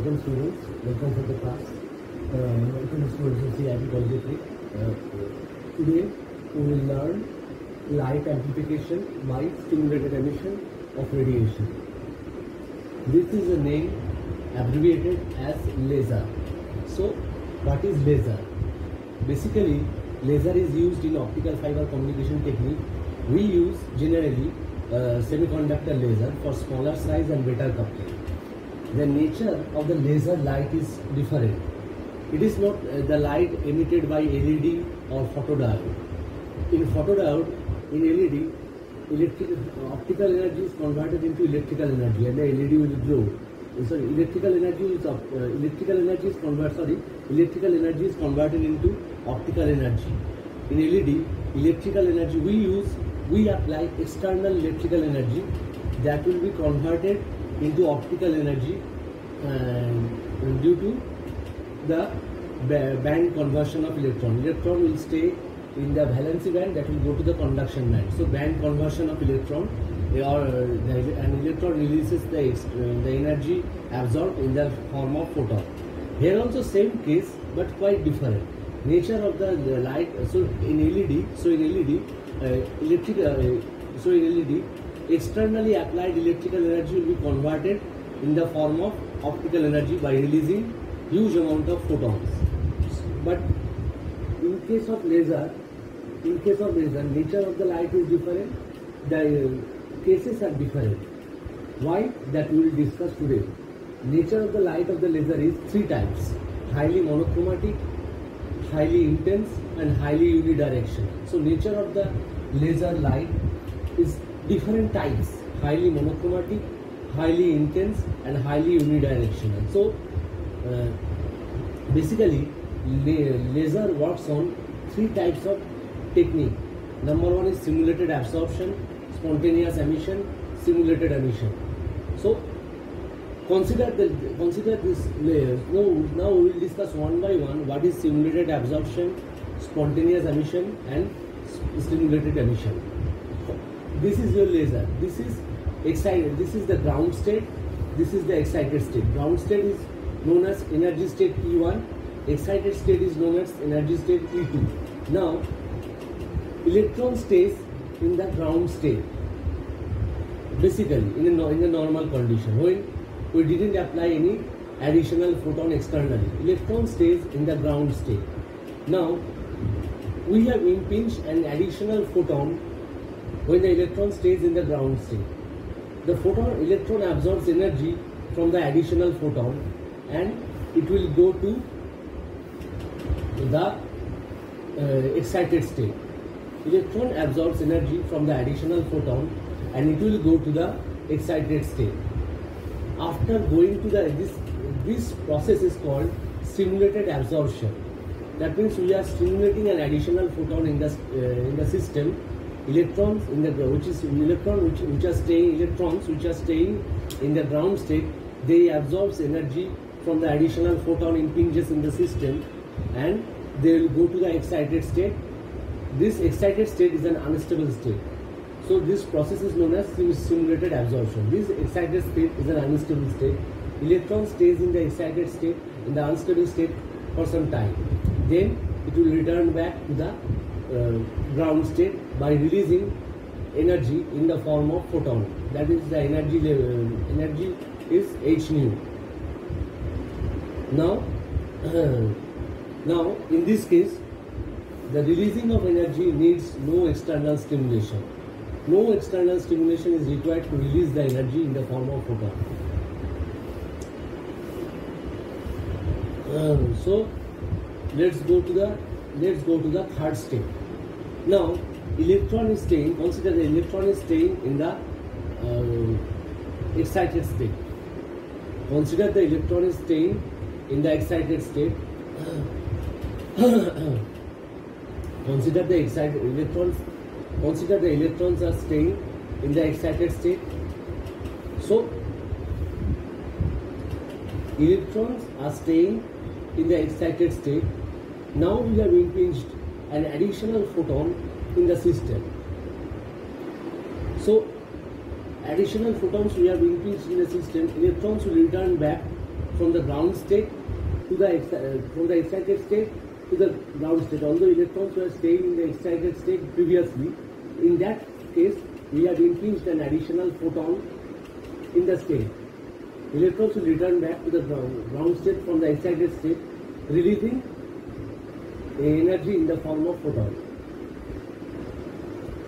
welcome students, welcome for the class, welcome students of CIP Polytechnic. Today we will learn light amplification by stimulated emission of radiation. This is a name abbreviated as laser. So what is laser? Basically laser is used in optical fiber communication technique. We use generally semiconductor laser for smaller size and better coupling. The nature of the laser light is different. It is not the light emitted by LED or photodiode. In photodiode, in LED, optical energy is converted into electrical energy, and the LED will glow. Sorry, electrical energy is converted into optical energy. In LED, electrical energy we apply external electrical energy that will be converted into optical energy due to the band conversion of electron. Electron will stay in the valency band, that will go to the conduction band. So band conversion of electron, an electron releases the energy absorbed in the form of photon. Here also same case, but quite different. Nature of the light. So in LED, externally applied electrical energy will be converted in the form of optical energy by releasing huge amount of photons. But in case of laser, nature of the light is different. The cases are different. Why? That we will discuss today. Nature of the light of the laser is three types: highly monochromatic, highly intense, and highly unidirectional. So nature of the laser light is different types: highly monochromatic, highly intense, and highly unidirectional. So basically laser works on three types of technique. Number one is simulated absorption, spontaneous emission, simulated emission. So consider this layers. Now we will discuss one by one what is simulated absorption, spontaneous emission, and stimulated emission. This is your laser. This is excited. This is the ground state. This is the excited state. Ground state is known as energy state E1. Excited state is known as energy state E2. Now, electron stays in the ground state. Basically, in the normal condition, when we didn't apply any additional photon externally, electron stays in the ground state. Now, we have impinged an additional photon when the electron stays in the ground state. The electron absorbs energy from the additional photon, and it will go to the excited state. Electron absorbs energy from the additional photon, and it will go to the excited state. After going to this process is called stimulated absorption. That means we are stimulating an additional photon in the system. Electrons which are staying in the ground state, they absorb energy from the additional photon impinges in the system, and they will go to the excited state. This excited state is an unstable state. So this process is known as simulated absorption. This excited state is an unstable state. Electron stays in the excited state, in the unstable state for some time. Then it will return back to the ground state by releasing energy in the form of photon. That is the energy level. Energy is h nu. Now in this case, the releasing of energy needs no external stimulation. No external stimulation is required to release the energy in the form of photon. So let's go to the third step. Now electron is staying. Consider the electron is staying in the excited state. Consider the electron is staying in the excited state. Consider the electrons are staying in the excited state. So electrons are staying in the excited state. Now we have impinged an additional photon in the system. So additional photons we have increased in the system, electrons will return back from the ground state to the from the excited state to the ground state. Although electrons were staying in the excited state previously, in that case we have impinged an additional photon in the state. Electrons will return back to the ground state from the excited state, releasing energy in the form of photon.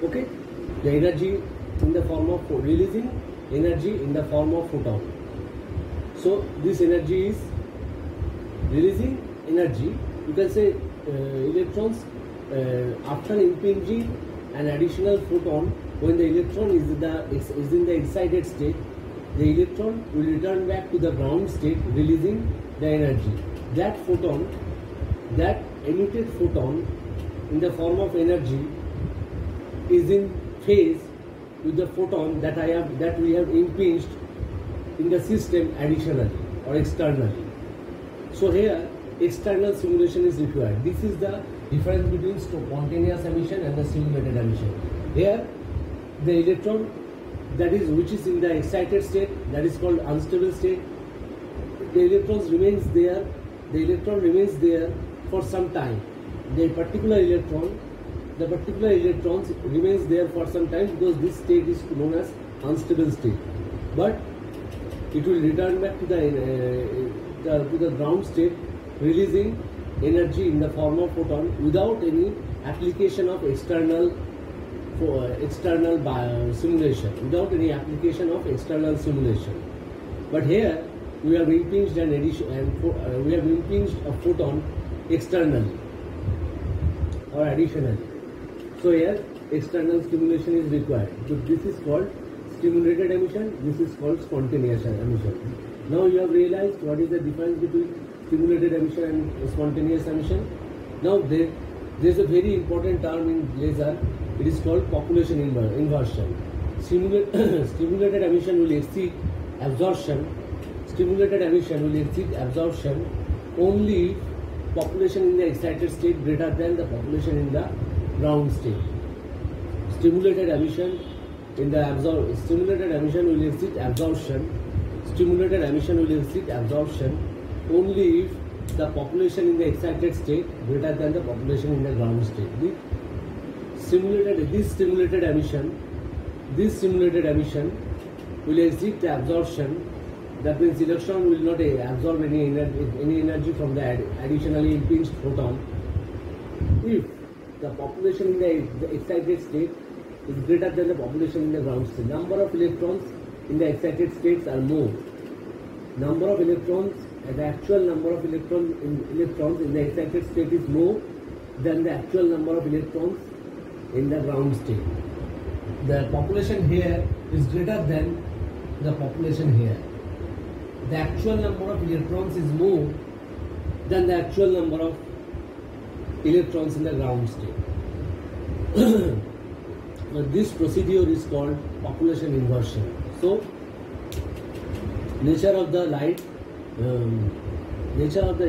Okay, the energy in the form of releasing energy in the form of photon. So this energy is releasing energy. You can say electrons after impinging an additional photon, when the electron is in the excited state, the electron will return back to the ground state, releasing the energy. That photon, that emitted photon in the form of energy, is in phase with the photon that we have impinged in the system additionally or externally. So here external simulation is required. This is the difference between spontaneous emission and the simulated emission. Here the electron which is in the excited state, that is called unstable state, the electron remains there for some time. The particular electrons remains there for some time because this state is known as unstable state. But it will return back to the ground state, releasing energy in the form of photon without any application of external simulation. But here we have impinged a photon externally or additionally. So here external stimulation is required. So this is called stimulated emission, this is called spontaneous emission. Now you have realized what is the difference between stimulated emission and spontaneous emission. Now there is a very important term in laser. It is called population inversion. Stimulated emission will exceed absorption. Stimulated emission will exceed absorption only if population in the excited state greater than the population in the ground state. Stimulated emission will exceed absorption. Stimulated emission will exceed absorption only if the population in the excited state greater than the population in the ground state. This stimulated emission will exceed the absorption. That means electron will not absorb any energy from the additionally impinged photon if the population in the excited state is greater than the population in the ground state. Number of electrons in the excited states are more. The actual number of electrons in the excited state is more than the actual number of electrons in the ground state. The population here is greater than the population here. The actual number of electrons is more than the actual number of electrons in the ground state. This procedure is called population inversion. So, nature of the light, the nature of the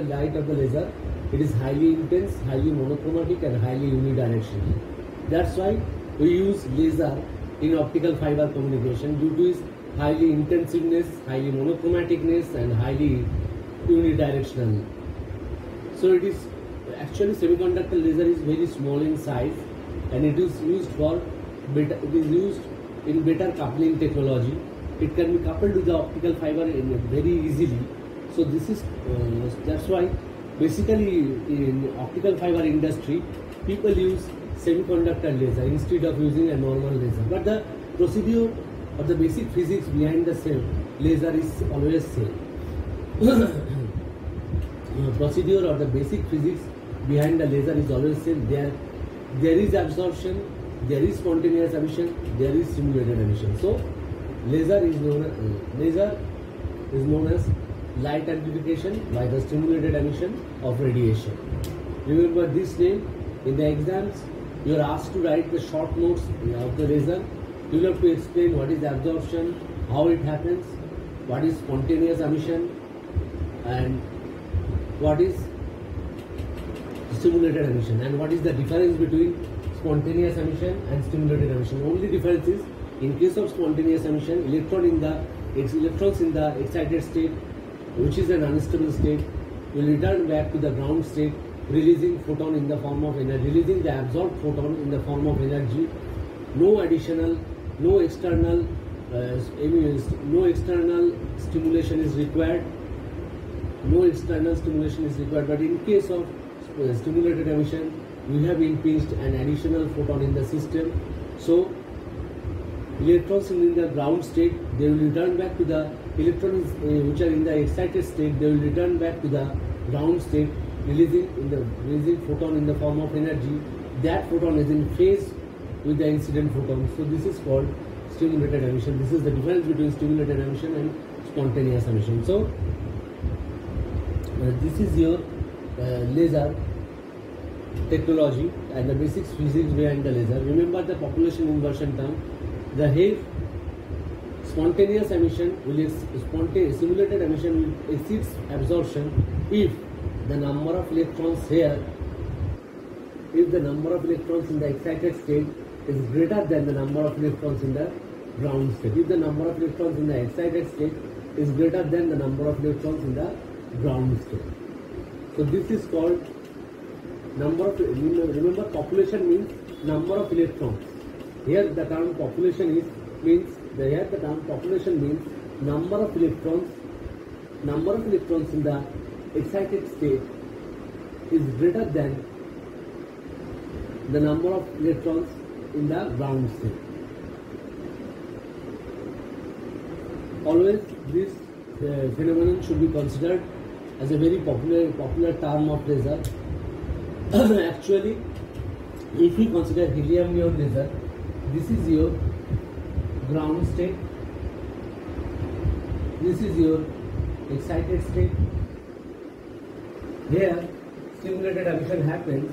light of the laser. It is highly intense, highly monochromatic, and highly unidirectional. That's why we use laser in optical fiber communication due to its highly intensiveness, highly monochromaticness, and highly unidirectional. So it is actually semiconductor laser is very small in size, and it is used in better coupling technology. It can be coupled with the optical fiber very easily. So this is that's why basically in optical fiber industry people use semiconductor laser instead of using a normal laser. But the procedure or the basic physics behind the same laser is always same. Procedure or the basic physics behind the laser is always same. There is absorption, there is spontaneous emission, there is simulated emission. So laser is known as light amplification by the stimulated emission of radiation. Remember this name. In the exams you are asked to write the short notes of the laser. You will have to explain what is absorption, how it happens, what is spontaneous emission, and what is stimulated emission, and what is the difference between spontaneous emission and stimulated emission. Only difference is in case of spontaneous emission, electrons in the excited state which is an unstable state, will return back to the ground state, releasing photon in the form of energy, releasing the absorbed photon in the form of energy. No additional, no external, no external stimulation is required. No external stimulation is required. But in case of stimulated emission, we have impinged an additional photon in the system. So electrons in the ground state, they will return back to the electrons which are in the excited state. They will return back to the ground state, releasing photon in the form of energy. That photon is in phase with the incident photon. So this is called stimulated emission. This is the difference between stimulated emission and spontaneous emission. So this is your laser technology and the basic physics behind the laser. Remember the population inversion term. The spontaneous emission simulated emission will exceed absorption if the number of electrons here, if the number of electrons in the excited state is greater than the number of electrons in the ground state. If the number of electrons in the excited state is greater than the number of electrons in the ground state. So this is called number of, remember population means number of electrons. Here the term population means number of electrons in the excited state is greater than the number of electrons in the ground state. Always this phenomenon should be considered as a very popular term of laser. Actually, if we consider helium neon laser, this is your ground state, this is your excited state. Here stimulated emission happens.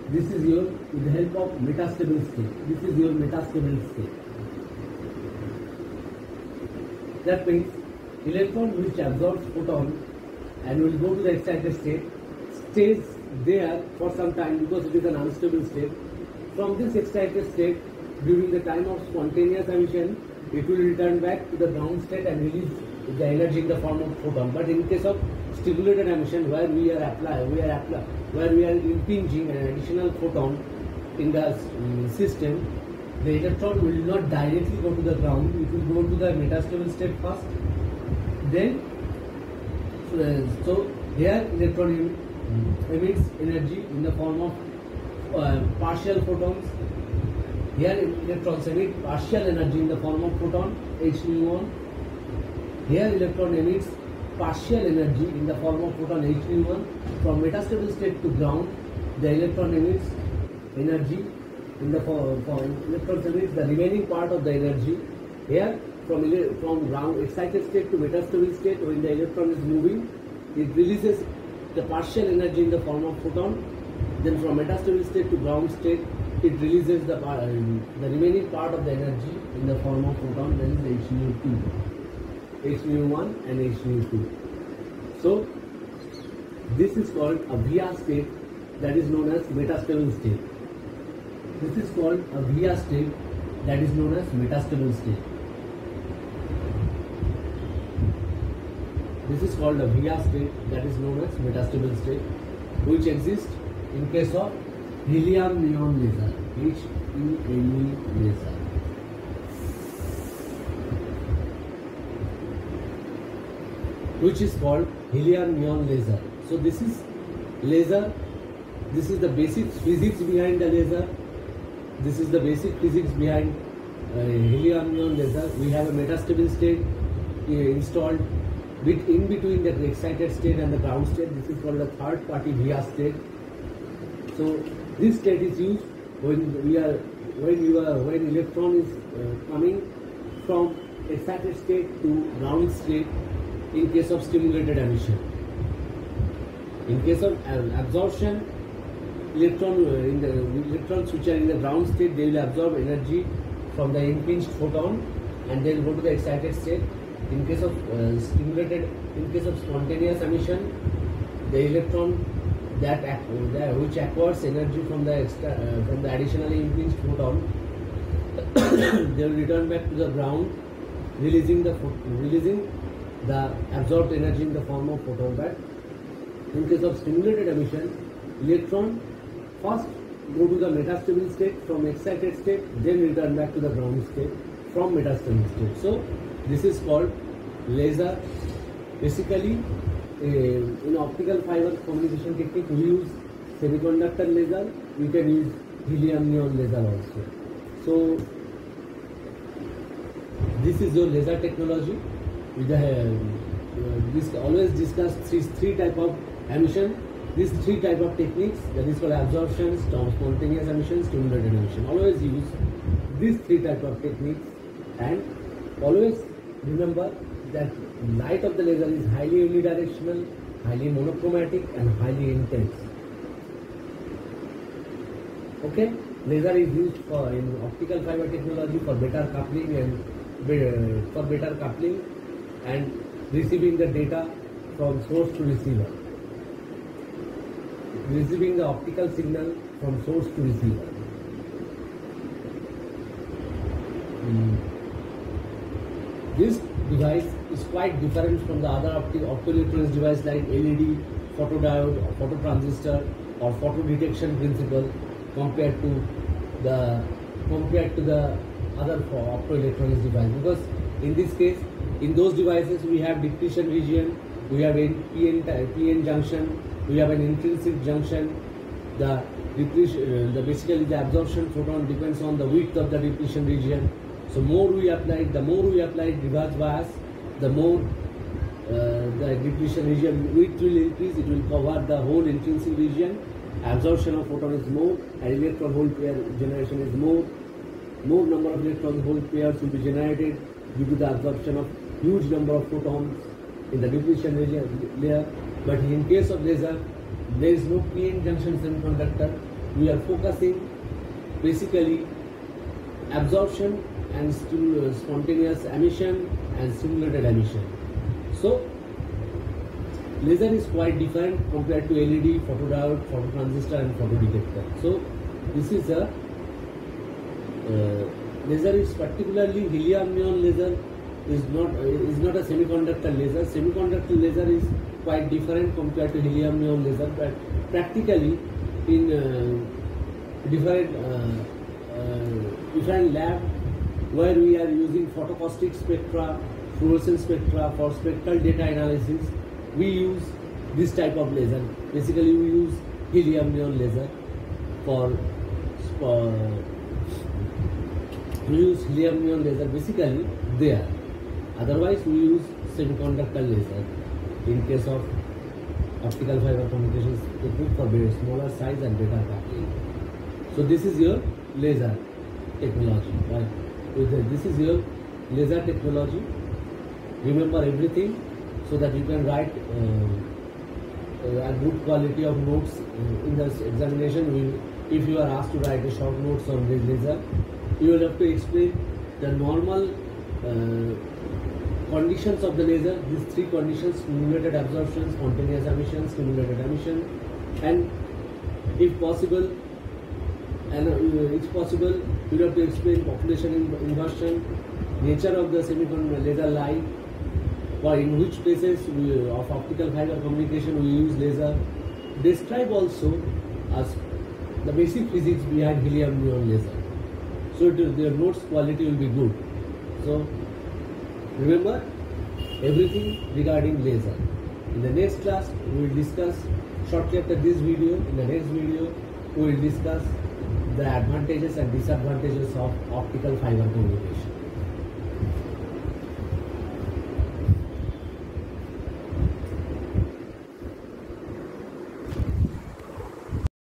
This is your, with the help of metastable state. This is your metastable state. That means electron which absorbs photon and will go to the excited state stays there for some time because it is an unstable state. From this excited state, during the time of spontaneous emission, it will return back to the ground state and release the energy in the form of photon. But in case of stimulated emission, where we are impinging an additional photon in the system, the electron will not directly go to the ground. It will go to the metastable state first. Then, so here electron emits energy in the form of partial photons. Here electrons emit partial energy in the form of photon, H-1. Here electron emits partial energy in the form of photon, H-1. From metastable state to ground, the electron emits energy in the form electrons emits the remaining part of the energy. Here from ground excited state to metastable state, when the electron is moving, it releases the partial energy in the form of photon. Then from metastable state to ground state, it releases the remaining part of the energy in the form of photon, that is H-1 and H-2. So this is called a Via state, that is known as metastable state. This is called a Via state, that is known as metastable state. This is called a Via state, that is known as metastable state, which exists in case of helium neon laser, HELE laser. Which is called helium neon laser. So this is laser. This is the basic physics behind the laser. This is the basic physics behind helium neon laser. We have a metastable state installed in between the excited state and the ground state. This is called a third party Via state. So this state is used when electron is coming from excited state to ground state in case of stimulated emission. In case of absorption, electrons which are in the ground state, they will absorb energy from the impinged photon and they will go to the excited state. In case of spontaneous emission, the electron which acquires energy from the additionally impinged photon, they will return back to the ground, releasing the absorbed energy in the form of photon. But in case of stimulated emission, electron first go to the metastable state from excited state, then return back to the ground state from metastable state. So this is called laser. Basically, in optical fiber communication technique, we use semiconductor laser. We can use helium neon laser also. So this is your laser technology. We always discuss three type of emission. These three type of techniques, that is called absorption, spontaneous emission, stimulated emission. Always use these three type of techniques, and always remember that light of the laser is highly unidirectional, highly monochromatic, and highly intense. Okay, laser is used for in optical fiber technology for better coupling and receiving the data from source to receiver. Receiving the optical signal from source to receiver. This device is quite different from the other optoelectronics device like LED, photodiode, or phototransistor, or photo detection principle compared to the other optoelectronics device. Because in this case, in those devices we have depletion region, we have a PN junction, we have an intrinsic junction. The depletion, basically the absorption photon depends on the width of the depletion region. So the more we apply reverse bias, the more the depletion region width will increase. It will cover the whole intrinsic region. Absorption of photon is more, and electron hole pair generation is more. More number of electron hole pairs will be generated due to the absorption of huge number of photons in the depletion region layer. But in case of laser, there is no PN junction semiconductor. We are focusing basically absorption and spontaneous emission and stimulated emission. So laser is quite different compared to LED, photodiode, phototransistor, and photodetector. So this is a laser is particularly helium neon laser is not a semiconductor laser. Semiconductor laser is quite different compared to helium neon laser, but practically in different lab where we are using photocaustic spectra, fluorescence spectra for spectral data analysis, we use this type of laser. Basically, we use helium neon laser we use helium neon laser basically there. Otherwise, we use semiconductor laser in case of optical fiber communications technique for very smaller size and better coupling. So this is your laser technology, right? This is your laser technology. Remember everything so that you can write a good quality of notes in the examination. If you are asked to write a short notes on this laser, you will have to explain the normal conditions of the laser. These three conditions: stimulated absorption, spontaneous emission, stimulated emission, and if possible, you have to explain population inversion, nature of the semiconductor laser light, or in which places of optical fiber communication we use laser. Describe also as the basic physics behind helium neon laser. So their notes quality will be good. So remember everything regarding laser. In the next class, we will discuss shortly after this video. In the next video, we will discuss the advantages and disadvantages of optical fiber communication.